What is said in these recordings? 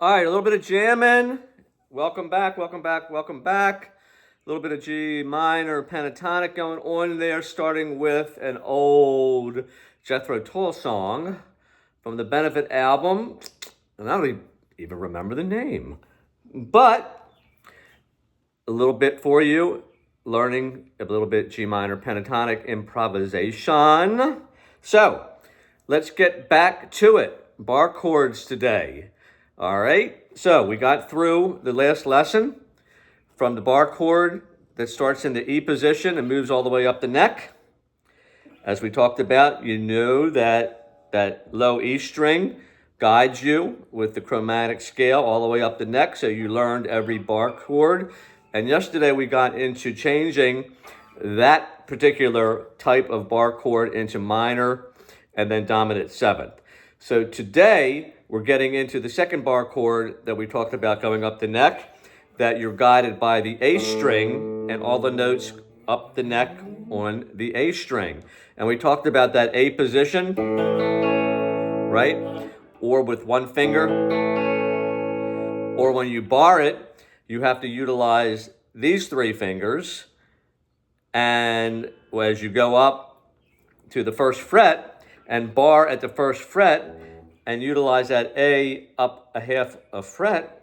All right, a little bit of jamming. Welcome back, welcome back, welcome back. A little bit of G minor pentatonic going on there, starting with an old Jethro Tull song from the Benefit album. And I don't even remember the name. But a little bit for you, learning a little bit G minor pentatonic improvisation. So let's get back to it. Bar chords today. All right, so we got through the last lesson from the bar chord that starts in the E position and moves all the way up the neck. As we talked about, you know that low E string guides you with the chromatic scale all the way up the neck, so you learned every bar chord. And yesterday we got into changing that particular type of bar chord into minor and then dominant seventh. So today we're getting into the second bar chord that we talked about going up the neck, that you're guided by the A string and all the notes up the neck on the A string. And we talked about that A position, right? Or with one finger, or when you bar it, you have to utilize these three fingers. And as you go up to the first fret and bar at the first fret, and utilize that A up a half a fret,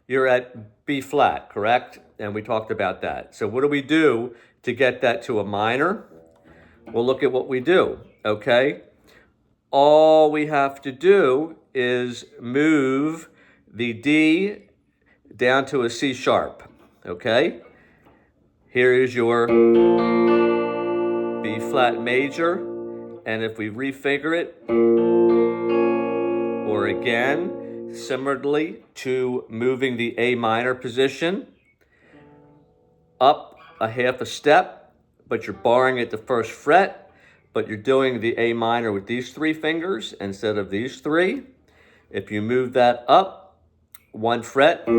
you're at B flat, correct? And we talked about that. So what do we do to get that to a minor? Well, look at what we do, okay? All we have to do is move the D down to a C sharp, okay? Here is your B flat major, and if we refinger it, or again, similarly to moving the A minor position, up a half a step, but you're barring at the first fret, but you're doing the A minor with these three fingers instead of these three. If you move that up one fret, all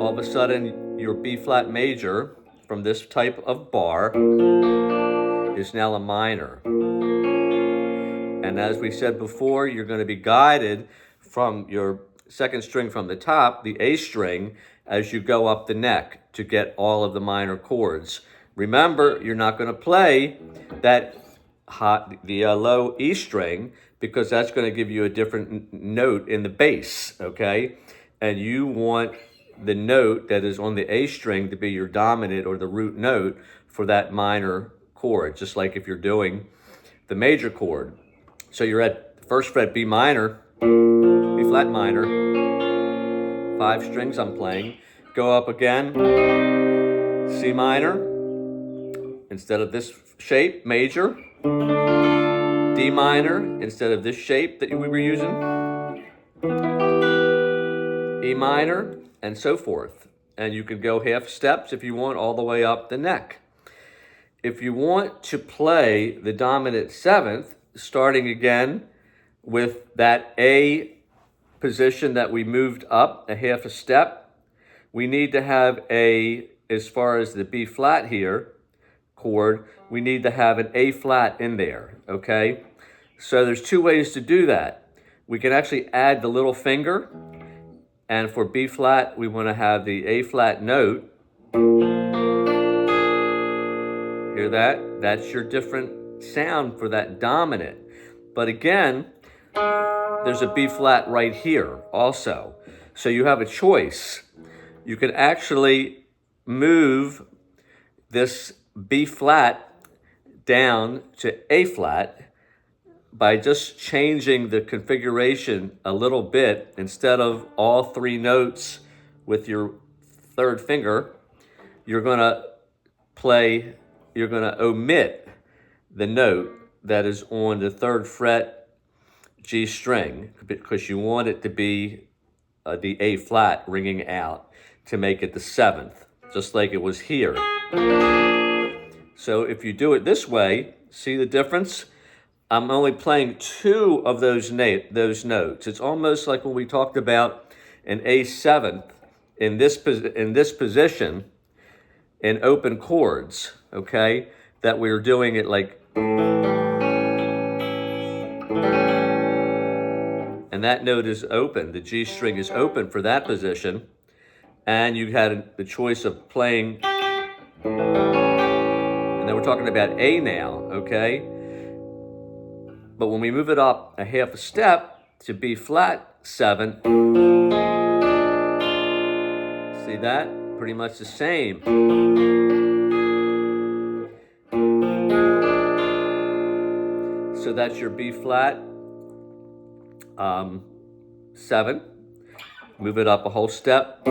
of a sudden your B flat major from this type of bar is now a minor. And as we said before, you're going to be guided from your second string from the top, the A string, as you go up the neck to get all of the minor chords. Remember, you're not going to play the low E string, because that's going to give you a different note in the bass, okay? And you want the note that is on the A string to be your dominant or the root note for that minor chord, just like if you're doing the major chord. So you're at the first fret B minor, B flat minor, 5 strings I'm playing. Go up again, C minor, instead of this shape, major, D minor, instead of this shape that we were using, E minor, and so forth. And you can go half steps if you want, all the way up the neck. If you want to play the dominant seventh, starting again with that A position that we moved up a half a step, we need to have as far as the B flat here chord, we need to have an A flat in there, okay? So there's 2 ways to do that. We can actually add the little finger, and for B flat, we want to have the A flat note. Hear that? That's your different sound for that dominant. But again, there's a B flat right here also. So you have a choice. You can actually move this B flat down to A flat by just changing the configuration a little bit. Instead of all 3 notes with your third finger, you're going to omit the note that is on the 3rd fret G string, because you want it to be the A flat ringing out to make it the 7th, just like it was here. So if you do it this way, see the difference? I'm only playing 2 of those notes. It's almost like when we talked about an A7th in this position in open chords, okay? That we were doing it like, and that note is open. The G string is open for that position. And you had the choice of playing, and then we're talking about A now, okay? But when we move it up a half a step to B flat 7, see that? Pretty much the same. So that's your B flat 7. Move it up a whole step.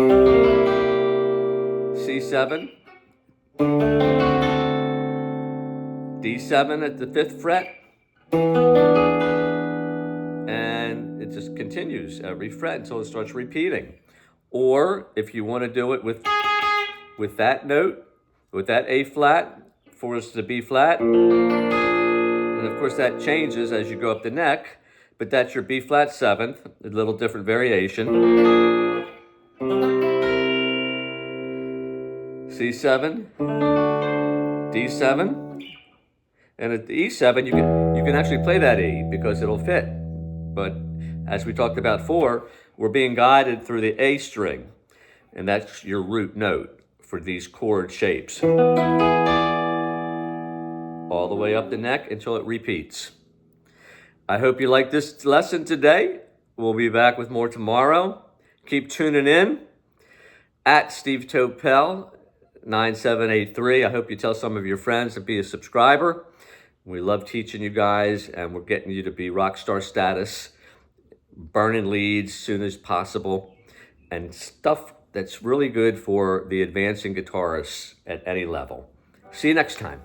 C7. D7 at the 5th fret. And it just continues every fret until it starts repeating. Or if you want to do it with that note, with that A flat, forwards to B flat, and of course that changes as you go up the neck, but that's your B flat 7th, a little different variation. C7, D7, and at the E7 you can actually play that E because it'll fit. But as we talked about before, we're being guided through the A string, and that's your root note for these chord shapes. All the way up the neck until it repeats. I hope you liked this lesson today. We'll be back with more tomorrow. Keep tuning in at Steve Topel 9783. I hope you tell some of your friends to be a subscriber. We love teaching you guys, and we're getting you to be rock star status, burning leads as soon as possible, and stuff that's really good for the advancing guitarists at any level. See you next time.